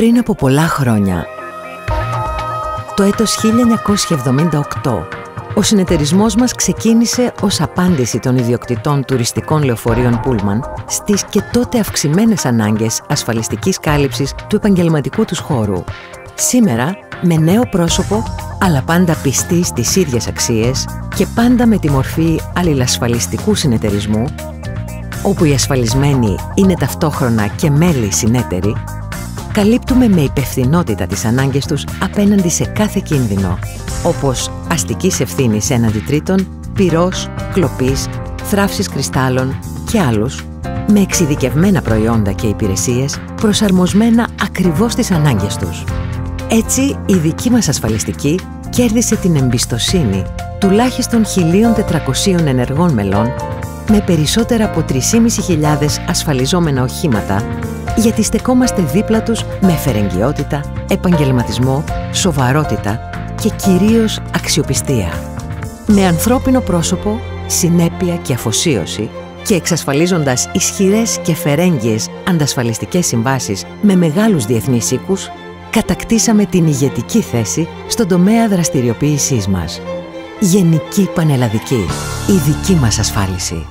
Πριν από πολλά χρόνια, το έτος 1978, ο συνεταιρισμός μας ξεκίνησε ως απάντηση των ιδιοκτητών τουριστικών λεωφορείων Πούλμαν στις και τότε αυξημένες ανάγκες ασφαλιστικής κάλυψης του επαγγελματικού τους χώρου. Σήμερα, με νέο πρόσωπο, αλλά πάντα πιστοί στις ίδιες αξίες και πάντα με τη μορφή αλληλασφαλιστικού συνεταιρισμού, όπου οι ασφαλισμένοι είναι ταυτόχρονα και μέλη συνέτεροι, καλύπτουμε με υπευθυνότητα τις ανάγκες τους απέναντι σε κάθε κίνδυνο, όπως αστικής ευθύνης έναντι τρίτων, πυρός, κλοπής, θράψης κρυστάλλων και άλλους, με εξειδικευμένα προϊόντα και υπηρεσίες προσαρμοσμένα ακριβώς στις ανάγκες τους. Έτσι, η δική μας ασφαλιστική κέρδισε την εμπιστοσύνη τουλάχιστον 1.400 ενεργών μελών, με περισσότερα από 3.500 ασφαλιζόμενα οχήματα, γιατί στεκόμαστε δίπλα τους με φερεγγιότητα, επαγγελματισμό, σοβαρότητα και κυρίως αξιοπιστία. Με ανθρώπινο πρόσωπο, συνέπεια και αφοσίωση και εξασφαλίζοντας ισχυρές και φερέγγιες αντασφαλιστικές συμβάσεις με μεγάλους διεθνείς οίκους, κατακτήσαμε την ηγετική θέση στον τομέα δραστηριοποίησής μας. Γενική Πανελλαδική, η δική μας ασφάλιση.